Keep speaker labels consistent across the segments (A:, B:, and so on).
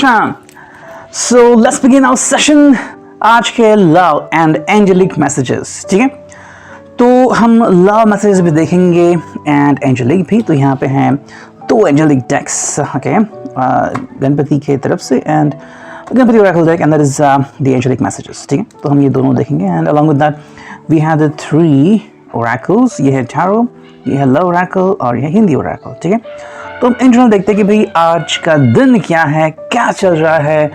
A: Krishna. So let's begin our session. आज के love and angelic messages, ठीक है। तो हम लव मैसेजेस भी देखेंगे एंड एंजेलिक भी। तो यहाँ पे हैं दो एंजेलिक डेक्स, ओके, गणपति के तरफ से and Ganpati oracle deck and that is the angelic messages, ठीक है। तो हम ये दोनों देखेंगे and along with that we have the 3 oracles. ये है टैरो, ये है लव ओरेकल और ये है हिंदी ओरेकल, ठीक है। तो हम इन जनरल देखते हैं कि भाई आज का दिन क्या है, क्या चल रहा है,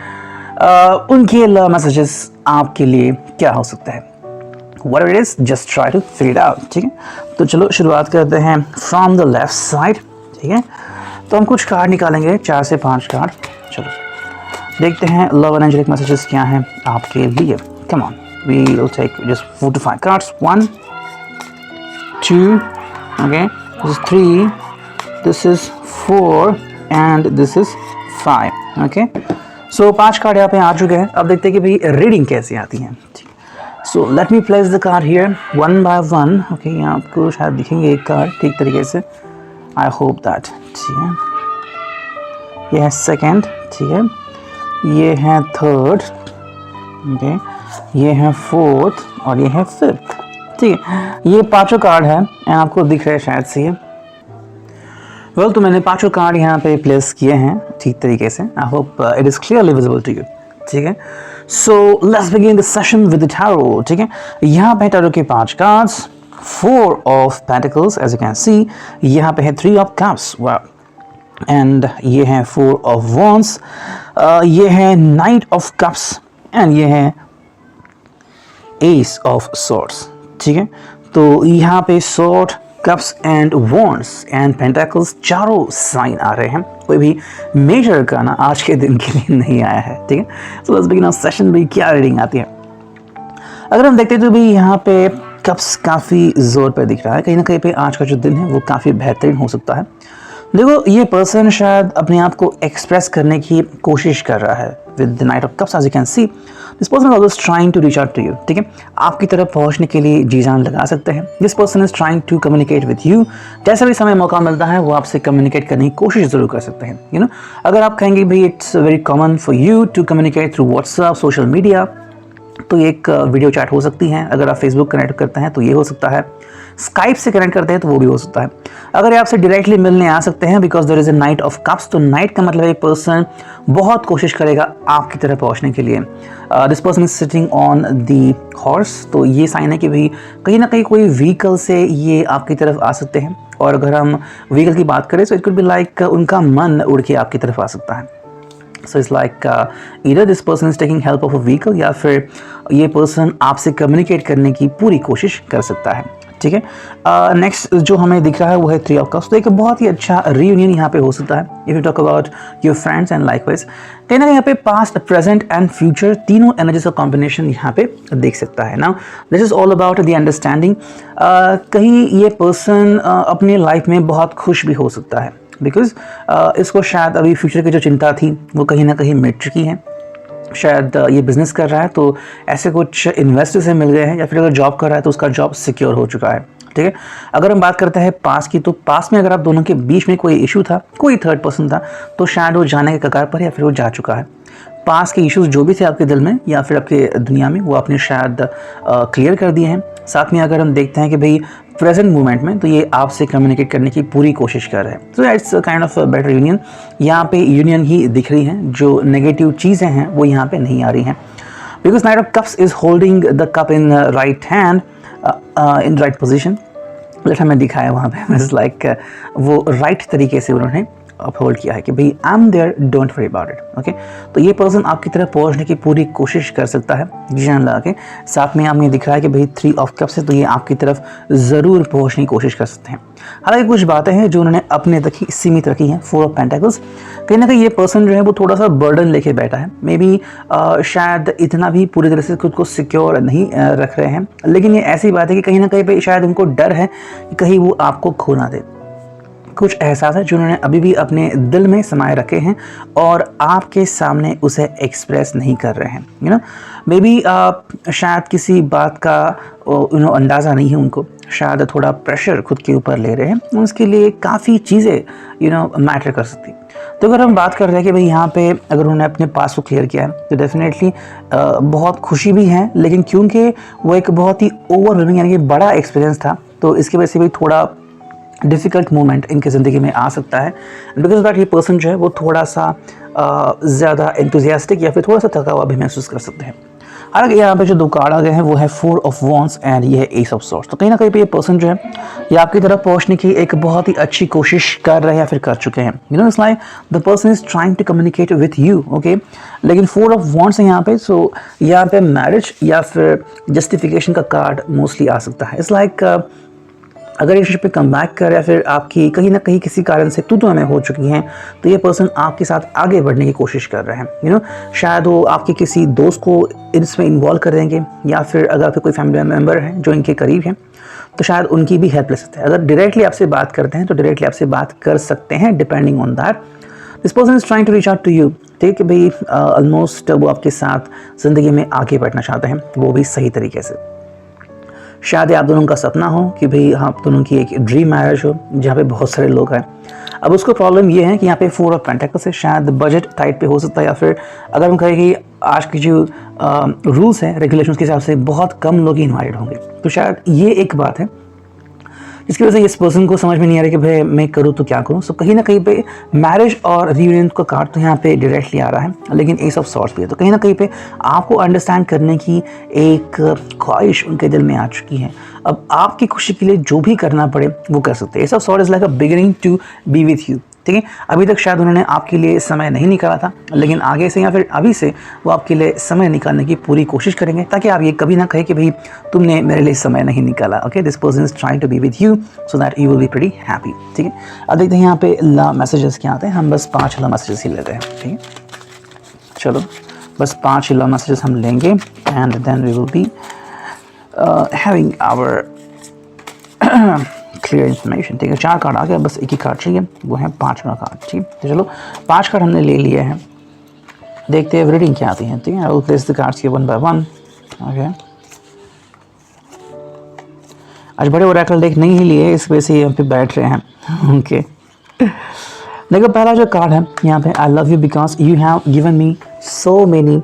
A: उनके लव मैसेजेस आपके लिए क्या हो सकता है। Whatever it is, just try to figure it out, ठीक है। तो चलो शुरुआत करते हैं फ्रॉम द लेफ्ट साइड, ठीक है। तो हम कुछ कार्ड निकालेंगे, 4 से 5 कार्ड। चलो देखते हैं लव एंड एंजेलिक मैसेजेस क्या हैं आपके लिए। Come on, we will take just 4 to 5 cards. 1 2, okay, this is 3, this is 4 and this is 5, okay। So 5 card यहाँ पे आ चुके हैं। अब देखते हैं कि भाई रीडिंग कैसे आती है। So let me place the card here one by one, okay। यहाँ आपको शायद दिखेंगे एक कार्ड ठीक तरीके से, I hope that, ठीक है। ये है सेकेंड, ठीक है। ये है थर्ड, okay। ये है फोर्थ और ये है फिफ्थ, ठीक है। ये 5 कार्ड है, आपको दिख रहे हैं शायद से ये। वेल, तो मैंने 5 कार्ड यहाँ पे प्लेस किए हैं ठीक तरीके से। I hope it is clearly visible to you, ठीक है। So let's begin the session with the tarot, ठीक है। यहाँ पे टैरो के 5 cards, 4 of pentacles as you can see. यहाँ पे है 3 ऑफ कप्स, वाह। एंड ये है 4 ऑफ वॉन्ड्स, ये है नाइट ऑफ कप्स एंड ये है एस ऑफ सॉर्ड्स, ठीक है। तो यहाँ पे sword, cups and wands and pentacles चारों साइन आ रहे हैं। कोई भी मेजर गाना आज के दिन के लिए नहीं आया है, ठीक है। So let's begin our session. भी क्या रीडिंग आती है अगर हम देखते हैं तो भी यहाँ पे कप्स काफ़ी जोर पे दिख रहा है। कहीं ना कहीं पे आज का जो दिन है वो काफ़ी बेहतरीन हो सकता है। देखो, ये पर्सन शायद अपने आप को एक्सप्रेस करने की कोशिश कर रहा है with the knight of cups. As you can see this person always trying to reach out to you, ठीक है। आपकी तरफ पहुंचने के लिए जी जान लगा सकते हैं। This person is trying to communicate with you. जैसा भी समय मौका मिलता है वो आपसे कम्युनिकेट करने की कोशिश जरूर कर सकते हैं, यू नो। अगर आप कहेंगे भाई it's very common for you to communicate through WhatsApp, social media, तो ये एक वीडियो चैट हो सकती है। अगर आप फेसबुक कनेक्ट करते हैं तो ये हो सकता है। स्काइप से कनेक्ट करते हैं तो वो भी हो सकता है। अगर ये आपसे डायरेक्टली मिलने आ सकते हैं because there is a knight of cups, तो नाइट का मतलब एक पर्सन बहुत कोशिश करेगा आपकी तरफ पहुंचने के लिए। This person is sitting on the horse, तो ये साइन है कि भाई कहीं ना कहीं कोई व्हीकल से ये आपकी तरफ आ सकते हैं। और अगर हम व्हीकल की बात करें तो इट कुड बी लाइक उनका मन उड़ के आपकी तरफ आ सकता है। So it's like either this person is taking help of a vehicle या फिर ये पर्सन आपसे कम्युनिकेट करने की पूरी कोशिश कर सकता है, ठीक है। नेक्स्ट जो हमें दिख रहा है वो है 3 ऑफ कप्स। तो एक बहुत ही अच्छा रीयूनियन यहाँ पे हो सकता है if you talk about your friends and likewise. कहीं ना कहीं यहाँ पे पास्ट, प्रेजेंट एंड फ्यूचर तीनों एनर्जीज का कॉम्बिनेशन यहाँ पे देख सकता है। Now this is all about the understanding. कहीं ये पर्सन अपने लाइफ में बहुत खुश भी हो सकता है बिकॉज इसको शायद अभी फ्यूचर की जो चिंता थी वो कहीं ना कहीं मिट चुकी है। शायद ये बिजनेस कर रहा है तो ऐसे कुछ इन्वेस्टर से मिल गए हैं, या फिर अगर जॉब कर रहा है तो उसका जॉब सिक्योर हो चुका है, ठीक है। अगर हम बात करते हैं पास की, तो पास में अगर आप दोनों के बीच में कोई इशू था, कोई थर्ड पर्सन था, तो शायद वो जाने के कगार पर या फिर वो जा चुका है। पास के इश्यूज जो भी थे आपके दिल में या फिर आपके दुनिया में, वो आपने शायद क्लियर कर दिए हैं। साथ में अगर हम देखते हैं कि भाई प्रेजेंट मोमेंट में, तो ये आपसे कम्युनिकेट करने की पूरी कोशिश कर रहे हैं। So it's kind of better union. यहाँ पे यूनियन ही दिख रही हैं, जो नेगेटिव चीज़ें हैं वो यहाँ पे नहीं आ रही हैं because night of cups is holding the cup in right hand in right position. जैसा हमें दिखाया वहाँ पे इट्स लाइक वो राइट तरीके से उन्होंने अपहोल्ड किया है कि भाई I am there, don't worry about it, okay. तो ये पर्सन आपकी तरफ पहुंचने की पूरी कोशिश कर सकता है जी जान लगा के। साथ में आपने दिख रहा है कि भाई 3 ऑफ कप्स है, तो ये आपकी तरफ ज़रूर पहुंचने की कोशिश कर सकते हैं। हालांकि कुछ बातें हैं जो उन्होंने अपने तक ही सीमित रखी हैं। 4 ऑफ पेंटाकल्स, कहीं ना कहीं ये पर्सन जो है वो थोड़ा सा बर्डन लेके बैठा है। मे बी शायद इतना भी पूरी तरह से खुद को सिक्योर नहीं रख रहे हैं, लेकिन ये ऐसी बात है कि कहीं ना कहीं पे शायद उनको डर है कि कहीं वो आपको खो ना दे। कुछ एहसास है जो उन्होंने अभी भी अपने दिल में समाये रखे हैं और आपके सामने उसे एक्सप्रेस नहीं कर रहे हैं, यू नो। मे बी शायद किसी बात का अंदाज़ा नहीं है उनको, शायद थोड़ा प्रेशर खुद के ऊपर ले रहे हैं, उसके लिए काफ़ी चीज़ें मैटर कर सकती। तो अगर हम बात कर रहे हैं कि भाई यहाँ पे अगर उन्होंने अपने पास को क्लियर किया है तो डेफिनेटली बहुत खुशी भी है, लेकिन क्योंकि वो एक बहुत ही ओवरवेलमिंग यानी कि बड़ा एक्सपीरियंस था, तो इसकी वजह से भी थोड़ा डिफ़िकल्ट मोमेंट इनकी ज़िंदगी में आ सकता है। बिकॉज दैट ये पर्सन जो है वो थोड़ा सा ज़्यादा एंथुजियास्टिक या फिर थोड़ा सा थका हुआ भी महसूस कर सकते हैं। हालांकि यहाँ पे जो दो कार्ड आ गए हैं वो है 4 ऑफ वॉन्ड्स एंड ये है एस ऑफ सॉर्ड्स। तो कहीं ना कहीं पे ये पर्सन जो है ये आपकी तरफ पहुँचने की एक बहुत ही अच्छी कोशिश कर रहे हैं या फिर कर चुके हैं। It's like the person is trying to communicate with you, okay. लेकिन 4 ऑफ वॉन्ड्स है यहाँ पे, सो यहाँ पे मैरिज या फिर जस्टिफिकेशन का कार्ड मोस्टली आ सकता है। इट्स लाइक अगर रिलेशनशिप पे कम बैक कर या फिर आपकी कहीं ना कहीं किसी कारण से तू में हो चुकी हैं, तो ये पर्सन आपके साथ आगे बढ़ने की कोशिश कर रहे हैं। शायद वो आपके किसी दोस्त को इसमें इन्वॉल्व कर देंगे, या फिर अगर आपके कोई फैमिली मेम्बर हैं जो इनके करीब हैं तो शायद उनकी भी हेल्प ले सकते हैं। अगर डायरेक्टली आपसे बात करते हैं तो डायरेक्टली आपसे बात कर सकते हैं, depending on that this person is trying to reach out to you. ठीक है भाई, ऑलमोस्ट वो आपके साथ ज़िंदगी में आगे बढ़ना चाहते हैं, वो भी सही तरीके से। शायद आप दोनों का सपना हो कि भाई आप दोनों की एक ड्रीम मैरिज हो जहाँ पे बहुत सारे लोग हैं। अब उसको प्रॉब्लम ये है कि यहाँ पे 4 ऑफ पेंटिकल्स है, शायद बजट टाइट पे हो सकता है, या फिर अगर हम कहें कि आज की जो रूल्स हैं रेगुलेशंस के हिसाब से बहुत कम लोग ही इन्वाइटेड होंगे, तो शायद ये एक बात है जिसकी वजह से इस पर्सन को समझ में नहीं आ रहा कि भाई मैं करूँ तो क्या करूँ। सो कहीं ना कहीं पे मैरिज और रियूनियन का कार्ड तो यहाँ पे डायरेक्टली आ रहा है, लेकिन एस ऑफ सॉर्ड्स भी है। तो कहीं ना कहीं पे आपको अंडरस्टैंड करने की एक ख्वाहिश उनके दिल में आ चुकी है। अब आपकी खुशी के लिए जो भी करना पड़े वो कर सकते हैं। Ace of swords is like a beginning to be with you. ठीक है, अभी तक शायद उन्होंने आपके लिए समय नहीं निकाला था, लेकिन आगे से या फिर अभी से वो आपके लिए समय निकालने की पूरी कोशिश करेंगे, ताकि आप ये कभी ना कहे कि भाई तुमने मेरे लिए समय नहीं निकाला। Okay, this person is trying to be with you so that you will be pretty happy. ठीक है, अब देखते हैं यहाँ पे लव मैसेजेस क्या आते हैं। हम बस 5 लव मैसेजेस ही लेते हैं। ठीक है, चलो बस 5 लव मैसेजेस हम लेंगे and then we will be having our clear information. ठीक है, 4 कार्ड आ गया, बस एक ही कार्ड चाहिए, वो है 5वां कार्ड। ठीक, तो चलो 5 कार्ड हमने ले लिए हैं, देखते हैं रीडिंग क्या आती है। ठीक है, I will place the cards here 1 by 1। Okay, आज बड़े ओरेकल डेक नहीं ही लिए, इस वजह से यहाँ पे बैठ रहे हैं। ओके, देखो पहला जो कार्ड है यहाँ पे, I love you because you have given me so many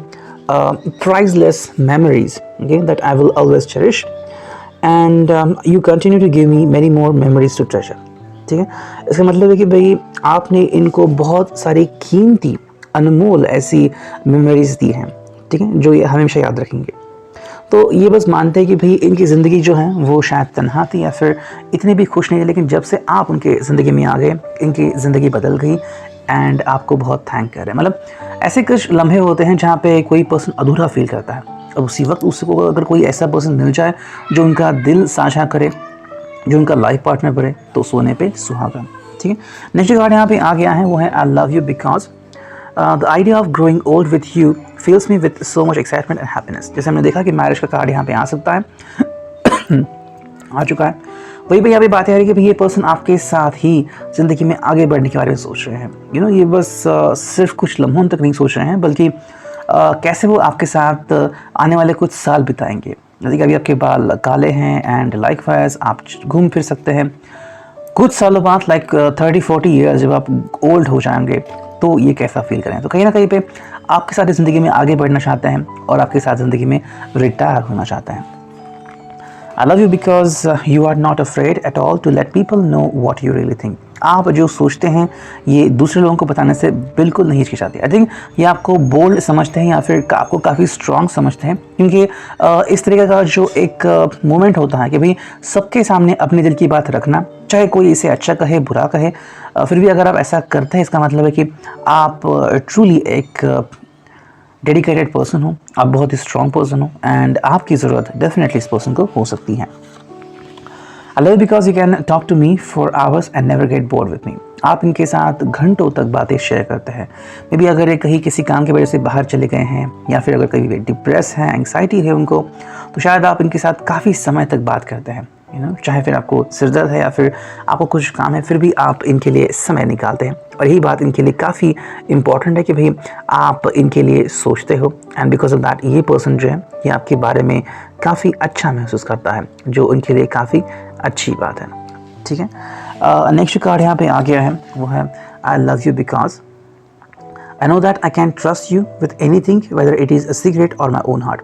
A: priceless memories that I will always cherish and you continue to give me many more memories to treasure. ठीक है, इसका मतलब है कि भाई आपने इनको बहुत सारी कीमती अनमोल ऐसी मेमोरीज दी हैं, ठीक है, जो ये हमेशा याद रखेंगे। तो ये बस मानते हैं कि भाई इनकी ज़िंदगी जो है वो शायद तन्हा थी या फिर इतने भी खुश नहीं है, लेकिन जब से आप उनके ज़िंदगी में आ गए इनकी ज़िंदगी बदल गई एंड आपको बहुत थैंक कर रहे हैं। मतलब ऐसे कुछ लम्हे होते हैं जहाँ पे कोई पर्सन अधूरा फील करता है, अब उसी वक्त उसको अगर कोई ऐसा पर्सन मिल जाए जो उनका दिल साझा करे, जो उनका लाइफ पार्टनर बने, तो सोने पे सुहागा। ठीक है, नेक्स्ट कार्ड यहाँ पे आ गया है, वो है I love you because the idea of growing old with you feels me with so much excitement and happiness. जैसे हमने देखा कि मैरिज का कार्ड यहाँ पे आ सकता है, आ चुका है। वही भाई यहाँ पे बात है कि भाई ये पर्सन आपके साथ ही ज़िंदगी में आगे बढ़ने के बारे में सोच रहे हैं। ये बस सिर्फ कुछ लम्हों तक नहीं सोच रहे हैं, बल्कि कैसे वो आपके साथ आने वाले कुछ साल बिताएंगे। जैसे कि अभी आपके बाल काले हैं एंड लाइक वाइज आप घूम फिर सकते हैं। कुछ सालों बाद लाइक 30-40 ईयर्स जब आप ओल्ड हो जाएंगे तो ये कैसा फील करें। तो कहीं ना कहीं पे आपके साथ ज़िंदगी में आगे बढ़ना चाहते हैं और आपके साथ ज़िंदगी में रिटायर होना चाहते हैं। I love you because you are not afraid at all to let people know what you really think. आप जो सोचते हैं ये दूसरे लोगों को बताने से बिल्कुल नहीं हिचकिचाते। आई थिंक ये आपको बोल्ड समझते हैं या फिर आपको काफ़ी स्ट्रॉन्ग समझते हैं, क्योंकि इस तरीके का जो एक मोमेंट होता है कि भाई सबके सामने अपने दिल की बात रखना, चाहे कोई इसे अच्छा कहे बुरा कहे, फिर भी अगर आप ऐसा करते हैं इसका मतलब है कि आप ट्रूली एक डेडिकेटेड पर्सन हो, आप बहुत ही स्ट्रॉन्ग पर्सन हो एंड आपकी ज़रूरत डेफिनेटली इस पर्सन को हो सकती है। I love because you can talk to me for hours and never get bored with me. आप इनके साथ घंटों तक बातें शेयर करते हैं। मे बी अगर ये कहीं किसी काम की वजह से बाहर चले गए हैं या फिर अगर कभी डिप्रेस हैं, एंग्जाइटी है उनको, तो शायद आप इनके साथ काफ़ी समय तक बात करते हैं। चाहे फिर आपको सिरदर्द है या फिर आपको कुछ काम है, फिर भी आप इनके लिए समय निकालते हैं। और यही बात इनके लिए काफ़ी इंपॉर्टेंट है कि भाई आप इनके लिए सोचते हो एंड बिकॉज ऑफ दैट ये पर्सन जो है ये आपके बारे में काफ़ी अच्छा महसूस करता है, जो उनके लिए काफ़ी अच्छी बात है, ठीक है। नेक्स्ट कार्ड यहाँ पे आ गया है, वो है I love you because I know that I can trust you with anything whether it is a secret और माई ओन हार्ट।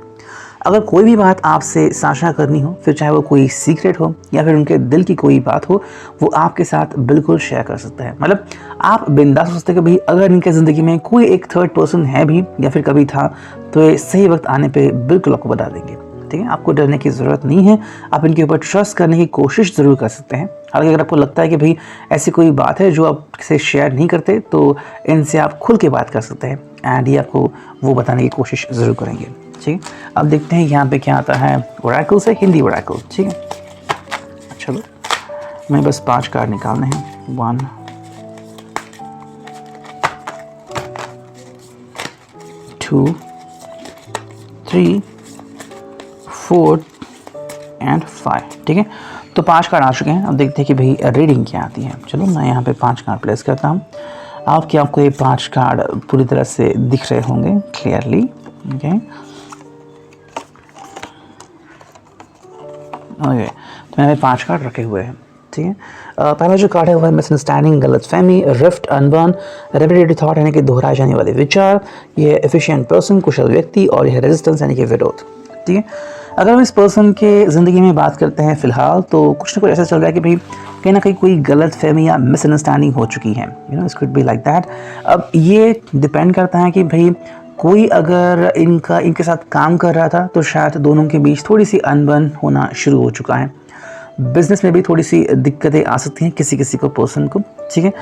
A: अगर कोई भी बात आपसे साझा करनी हो, फिर चाहे वो कोई सीक्रेट हो या फिर उनके दिल की कोई बात हो, वो आपके साथ बिल्कुल शेयर कर सकते हैं। मतलब आप बिंदास हो सकते हैं कि भाई अगर इनके ज़िंदगी में कोई एक थर्ड पर्सन है भी या फिर कभी था, तो ये सही वक्त आने पे बिल्कुल आपको बता देंगे, ठीक है। आपको डरने की ज़रूरत नहीं है, आप इनके ऊपर ट्रस्ट करने की कोशिश ज़रूर कर सकते हैं। हालांकि अगर आपको लगता है कि भाई ऐसी कोई बात है जो आपसे शेयर नहीं करते, तो इनसे आप खुल के बात कर सकते हैं एंड ये आपको वो बताने की कोशिश ज़रूर करेंगे, ठीक है। अब देखते हैं यहाँ पे क्या आता है। ओरेकल से हिंदी ओरेकल, ठीक है। चलो मैं बस 5 कार्ड निकालने हैं। 1 2 3 4 एंड 5, ठीक है। तो 5 कार्ड आ चुके हैं। अब देखते हैं कि भाई रीडिंग क्या आती है। चलो मैं यहाँ पे 5 कार्ड प्लेस करता हूँ। आपको ये 5 कार्ड पूरी तरह से दिख रहे होंगे क्लियरली, ओके। ओके, तो मैंने 5 कार्ड रखे हुए हैं, ठीक है। पहला जो कार्ड है वो है मिसअंडरस्टैंडिंग, गलतफहमी, रिफ्ट, अनबन, रेपिटेटिव थॉट यानी कि दोहराए जाने वाले विचार, ये एफिशिएंट पर्सन, कुशल व्यक्ति, और यह रेजिस्टेंस यानी कि विरोध, ठीक है। अगर हम इस पर्सन के ज़िंदगी में बात करते हैं फ़िलहाल, तो कुछ ना कुछ ऐसा चल रहा है कि भाई कहीं ना कहीं कोई गलत फहमी या मिसअंडरस्टैंडिंग हो चुकी है, you know, it could be like that. अब ये डिपेंड करता है कि भाई कोई अगर इनके साथ काम कर रहा था, तो शायद दोनों के बीच थोड़ी सी अनबन होना शुरू हो चुका है। बिजनेस में भी थोड़ी सी दिक्कतें आ सकती हैं किसी किसी को, पर्सन को, ठीक है।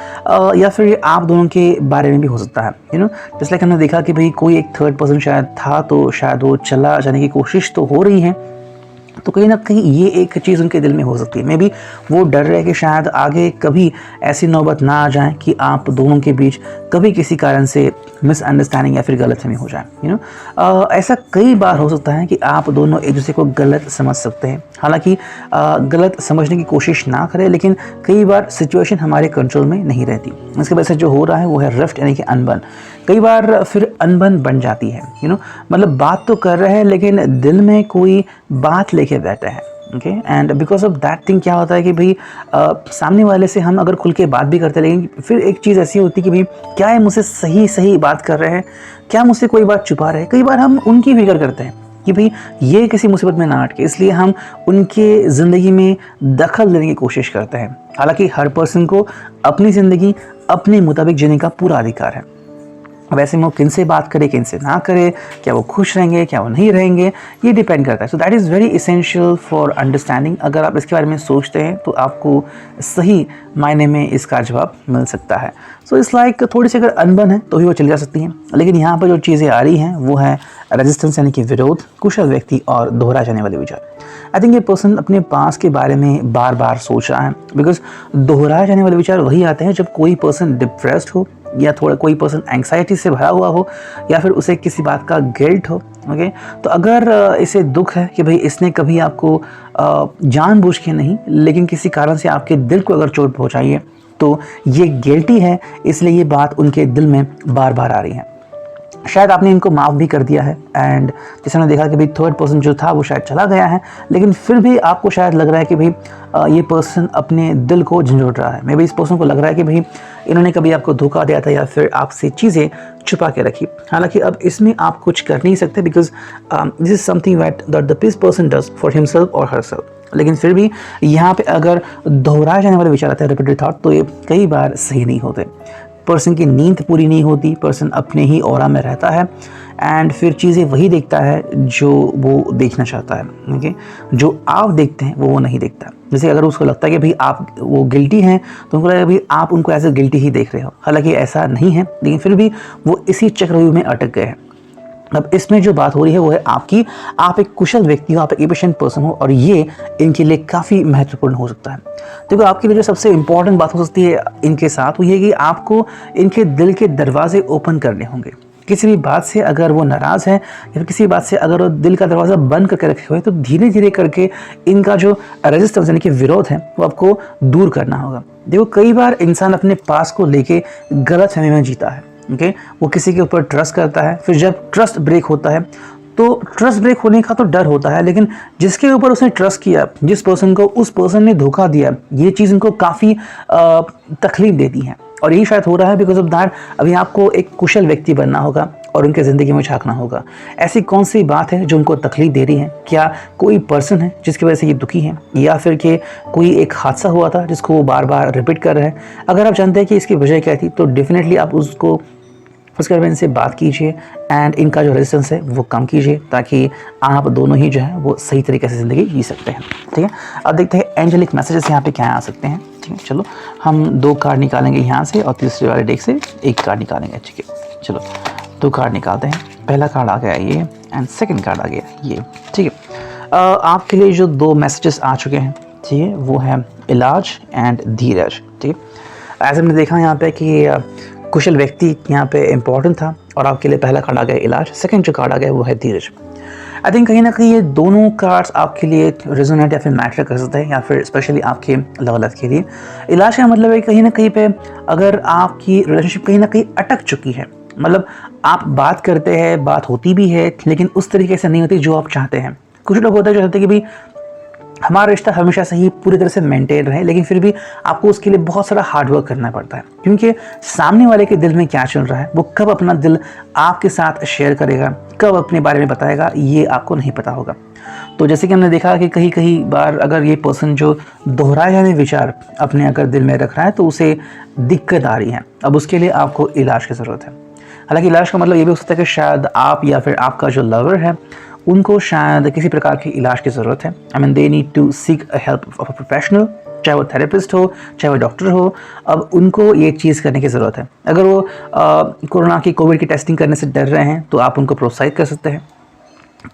A: या फिर ये आप दोनों के बारे में भी हो सकता है, यू नो। जैसे लाइक हमने देखा कि भाई कोई एक थर्ड पर्सन शायद था, तो शायद वो चला जाने की कोशिश तो हो रही है, तो कहीं ना कहीं ये एक चीज़ उनके दिल में हो सकती है। मे बी वो डर रहे कि शायद आगे कभी ऐसी नौबत ना आ जाए कि आप दोनों के बीच कभी किसी कारण से मिसअंडरस्टैंडिंग या फिर गलतफहमी हो जाए, यू नो। ऐसा कई बार हो सकता है कि आप दोनों एक दूसरे को गलत समझ सकते हैं। हालांकि गलत समझने की कोशिश ना करें, लेकिन कई बार सिचुएशन हमारे कंट्रोल में नहीं रहती। इसके वजह से जो हो रहा है वो है रिफ्ट यानी कि अनबन। कई बार फिर अनबन बन जाती है, यू नो। मतलब बात तो कर रहे हैं लेकिन दिल में कोई बात लेके बैठे हैं, okay. And because of that thing क्या होता है कि भाई सामने वाले से हम अगर खुल के बात भी करते हैं, लेकिन फिर एक चीज़ ऐसी होती है कि भाई क्या ये मुझसे सही बात कर रहे हैं, क्या मुझसे कोई बात छुपा रहे हैं। कई बार हम उनकी फिक्र करते हैं कि भाई ये किसी मुसीबत में ना अटके, इसलिए हम उनके ज़िंदगी में दखल देने की कोशिश करते हैं। हालांकि हर पर्सन को अपनी ज़िंदगी अपने मुताबिक जीने का पूरा अधिकार है। वैसे में वो किन से बात करे, किन से ना करे, क्या वो खुश रहेंगे, क्या वो नहीं रहेंगे, ये डिपेंड करता है। So that is very essential for understanding. अगर आप इसके बारे में सोचते हैं तो आपको सही मायने में इसका जवाब मिल सकता है। सो इस लाइक थोड़ी सी अगर अनबन है तो भी वो चली जा सकती हैं, लेकिन यहाँ पर जो चीज़ें आ रही हैं वो है रेजिस्टेंस यानी कि विरोध, कुशल व्यक्ति और दोहराए जाने वाले विचार। आई थिंक ये पर्सन अपने पास के बारे में बार बार सोच रहा है, बिकॉज दोहराए जाने वाले विचार वही आते हैं जब कोई पर्सन डिप्रेस्ड हो, या थोड़ा कोई पर्सन एंग्जाइटी से भरा हुआ हो, या फिर उसे किसी बात का गिल्ट हो, ओके। तो अगर इसे दुख है कि भाई इसने कभी आपको जानबूझ के नहीं, लेकिन किसी कारण से आपके दिल को अगर चोट पहुंचाई है, तो ये गिल्टी है, इसलिए ये बात उनके दिल में बार बार आ रही है। शायद आपने इनको माफ़ भी कर दिया है, एंड जैसे हमने देखा कि भाई थर्ड पर्सन जो था वो शायद चला गया है, लेकिन फिर भी आपको शायद लग रहा है कि भाई ये पर्सन अपने दिल को झंझोड़ रहा है। मे बी इस पर्सन को लग रहा है कि भाई इन्होंने कभी आपको धोखा दिया था या फिर आपसे चीज़ें छुपा के रखी। हालांकि अब इसमें आप कुछ कर नहीं सकते, because this is something that this person does for himself और हरसेल्फ। लेकिन फिर भी यहाँ पे अगर दोहराए जाने वाले विचार आते हैं, रिपीटेड थॉट, तो ये कई बार सही नहीं होते। पर्सन की नींद पूरी नहीं होती, पर्सन अपने ही ऑरा में रहता है, एंड फिर चीज़ें वही देखता है जो वो देखना चाहता है, ओके। जो आप देखते हैं वो नहीं देखता। जैसे अगर उसको लगता है कि भाई आप वो गिल्टी हैं, तो उनको लगेगा भाई आप उनको एज ए गिल्टी ही देख रहे हो। हालांकि ऐसा नहीं है, लेकिन फिर भी वो इसी चक्रव्यूह में अटक गए हैं। अब इसमें जो बात हो रही है वो है आपकी। आप एक कुशल व्यक्ति हो, आप एक एफिशिएंट पर्सन हो, और ये इनके लिए काफ़ी महत्वपूर्ण हो सकता है। देखो आपके लिए जो सबसे इम्पॉर्टेंट बात हो सकती है इनके साथ, वो ये कि आपको इनके दिल के दरवाजे ओपन करने होंगे। किसी भी बात से अगर वो नाराज़ है या फिर किसी बात से अगर वो दिल का दरवाज़ा बंद करके रखे हुए, तो धीरे धीरे करके इनका जो रेजिस्टेंस यानी कि विरोध है वो आपको दूर करना होगा। देखो कई बार इंसान अपने पास को लेके गलत फहमी में जीता है, ओके। वो किसी के ऊपर ट्रस्ट करता है, फिर जब ट्रस्ट ब्रेक होता है तो ट्रस्ट ब्रेक होने का तो डर होता है, लेकिन जिसके ऊपर उसने ट्रस्ट किया, जिस पर्सन को उस पर्सन ने धोखा दिया, ये चीज़ उनको काफ़ी तकलीफ देती है। और यही शायद हो रहा है बिकॉज ऑफ दैट अभी आपको एक कुशल व्यक्ति बनना होगा और उनके ज़िंदगी में झांकना होगा। ऐसी कौन सी बात है जो उनको तकलीफ दे रही है? क्या कोई पर्सन है जिसकी वजह से ये दुखी है, या फिर कि कोई एक हादसा हुआ था जिसको वो बार बार रिपीट कर रहे हैं? अगर आप जानते हैं कि इसकी वजह क्या थी, तो डेफिनेटली आप उसके बारे में इनसे बात कीजिए एंड इनका जो रेजिस्टेंस है वो कम कीजिए, ताकि आप दोनों ही जो है वो सही तरीके से ज़िंदगी जी सकते हैं। ठीक है, अब देखते हैं एंजेलिक मैसेजेस यहाँ पे क्या आ सकते हैं। ठीक है, चलो हम 2 कार्ड निकालेंगे यहाँ से और तीसरे वाले डेक से 1 कार्ड निकालेंगे। ठीक है, चलो 2 कार्ड निकालते हैं। पहला कार्ड आ गया ये एंड सेकंड कार्ड आ गया ये। ठीक है, आपके लिए जो 2 मैसेजेस आ चुके हैं, ठीक है, वो है इलाज एंड धीरज। ठीक है, ऐसे हमने देखा यहाँ पे कि कुशल व्यक्ति यहाँ पे इम्पोर्टेंट था और आपके लिए पहला कार्ड आ गया इलाज, सेकंड जो कार्ड आ गया वो है धीरज। आई थिंक कहीं ना कहीं ये दोनों कार्ड्स आपके लिए रेजोनेट या फिर मैटर कर सकते हैं, या फिर स्पेशली आपके लव लाइफ के लिए। इलाज का मतलब है कहीं ना कहीं पे अगर आपकी रिलेशनशिप कहीं ना कहीं अटक चुकी है, मतलब आप बात करते हैं, बात होती भी है, लेकिन उस तरीके से नहीं होती जो आप चाहते हैं। कुछ लोग होते हैं जो चाहते हैं कि भाई हमारा रिश्ता हमेशा से ही पूरी तरह से मेंटेन रहे, लेकिन फिर भी आपको उसके लिए बहुत सारा हार्डवर्क करना पड़ता है, क्योंकि सामने वाले के दिल में क्या चल रहा है, वो कब अपना दिल आपके साथ शेयर करेगा, कब अपने बारे में बताएगा, ये आपको नहीं पता होगा। तो जैसे कि हमने देखा कि कहीं कहीं बार अगर ये पर्सन जो दोहराए जाने विचार अपने अगर दिल में रख रहा है तो उसे दिक्कत आ रही है। अब उसके लिए आपको इलाज की ज़रूरत है। हालांकि इलाज का मतलब ये भी हो सकता है कि शायद आप या फिर आपका जो लवर है उनको शायद किसी प्रकार के इलाज की ज़रूरत है। I mean they need to seek a help of a professional, चाहे वो थेरेपिस्ट हो, चाहे वो डॉक्टर हो। अब उनको ये चीज़ करने की ज़रूरत है। अगर वो कोरोना की कोविड की टेस्टिंग करने से डर रहे हैं तो आप उनको प्रोत्साहित कर सकते हैं।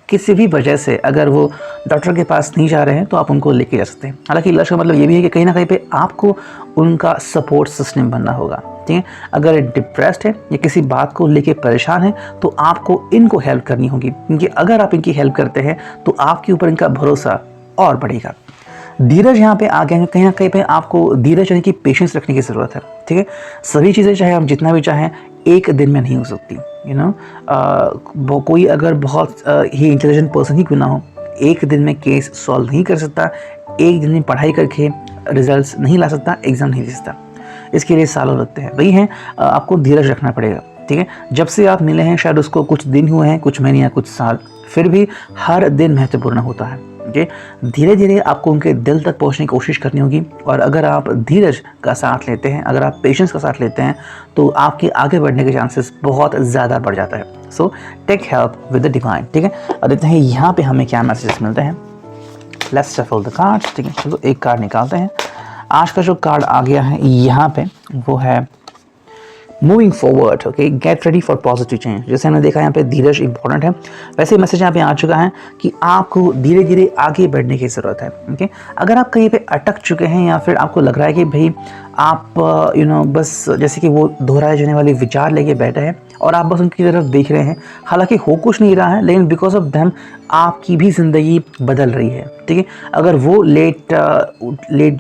A: किसी भी वजह से अगर वो डॉक्टर के पास नहीं जा रहे हैं तो आप उनको लेके जा सकते हैं। हालांकि इलाज का मतलब ये भी है कि कहीं ना कहीं पे आपको उनका सपोर्ट सिस्टम बनना होगा। ठीक है, अगर डिप्रेस्ड है या किसी बात को लेके परेशान है तो आपको इनको हेल्प करनी होगी, क्योंकि अगर आप इनकी हेल्प करते हैं तो आपके ऊपर इनका भरोसा और बढ़ेगा। धीरज यहाँ पे आ गया है, कहीं ना कहीं पे आपको धीरज यानी कि पेशेंस रखने की ज़रूरत है। ठीक है, सभी चीज़ें चाहे हम जितना भी चाहें एक दिन में नहीं हो सकती। यू नो, कोई अगर बहुत ही इंटेलिजेंट पर्सन ही क्यों ना हो, एक दिन में केस सॉल्व नहीं कर सकता, एक दिन में पढ़ाई करके रिजल्ट्स नहीं ला सकता, एग्ज़ाम नहीं दे सकता। इसके लिए सालों लगते हैं। वही है, आपको धीरज रखना पड़ेगा। ठीक है, जब से आप मिले हैं शायद उसको कुछ दिन हुए हैं, कुछ महीने या कुछ साल, फिर भी हर दिन महत्वपूर्ण होता है। ओके, धीरे धीरे आपको उनके दिल तक पहुंचने की कोशिश करनी होगी। और अगर आप धीरज का साथ लेते हैं, अगर आप पेशेंस का साथ लेते हैं, तो आपके आगे बढ़ने के चांसेस बहुत ज़्यादा बढ़ जाता है। So take help with the divine. ठीक है, और देखते हैं यहाँ पे हमें क्या मैसेजेस मिलते हैं। Let's shuffle the cards. ठीक है, चलो एक कार्ड निकालते हैं। आज का जो कार्ड आ गया है यहाँ पे वो है moving forward. Okay, gate ready for positive change. जैसे हमने देखा यहाँ पे धीरज इंपॉर्टेंट है, वैसे मैसेज यहाँ पे आ चुका है कि आपको धीरे धीरे आगे बढ़ने की ज़रूरत है। ओके, अगर आप कहीं पे अटक चुके हैं या फिर आपको लग रहा है कि भाई आप बस जैसे कि वो दोहराए जाने वाले विचार लेके बैठे हैं और आप बस उनकी तरफ देख रहे हैं, हालांकि हो कुछ नहीं रहा है, लेकिन बिकॉज ऑफ देम आपकी भी ज़िंदगी बदल रही है। ठीक है, अगर वो लेट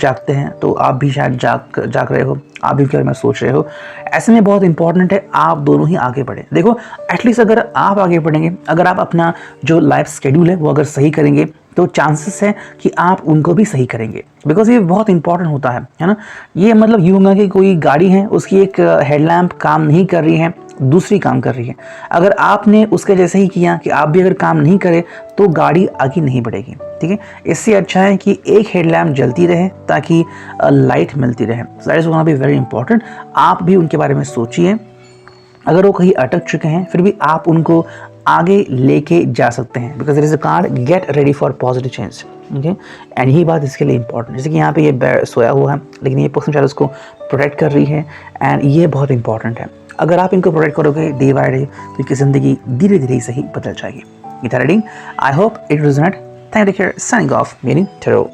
A: जागते हैं तो आप भी शायद जाग रहे हो, आप भी उनके बारे में सोच रहे हो। ऐसे में बहुत इंपॉर्टेंट है आप दोनों ही आगे बढ़ें। देखो, एटलीस्ट अगर आप आगे बढ़ेंगे, अगर आप अपना जो लाइफ शेड्यूल है वो अगर सही करेंगे तो चांसेस है कि आप उनको भी सही करेंगे, बिकॉज ये बहुत इंपॉर्टेंट होता है ना। ये मतलब यूँ होगा कि कोई गाड़ी है, उसकी एक हेडलैम्प काम नहीं कर रही है, दूसरी काम कर रही है। अगर आपने उसके जैसे ही किया कि आप भी अगर काम नहीं करें तो गाड़ी आगे नहीं बढ़ेगी। ठीक है, इससे अच्छा है कि एक हेडलैम्प जलती रहे ताकि लाइट मिलती रहे। That is gonna be very important. आप भी उनके बारे में सोचिए। अगर वो कहीं अटक चुके हैं फिर भी आप उनको आगे लेके जा सकते हैं, because there is a card get ready for positive change. Okay, and यही बात इसके लिए इंपॉर्टेंट। जैसे कि यहाँ पे ये सोया हुआ है, लेकिन ये पर्सन शायद उसको प्रोटेक्ट कर रही है, एंड ये बहुत इंपॉर्टेंट है। अगर आप इनको प्रोटेक्ट करोगे डे बाय डे तो इनकी ज़िंदगी धीरे धीरे सही बदल जाएगी। ये था reading. I hope it resonate. Thank you. Signing off, meaning tarot.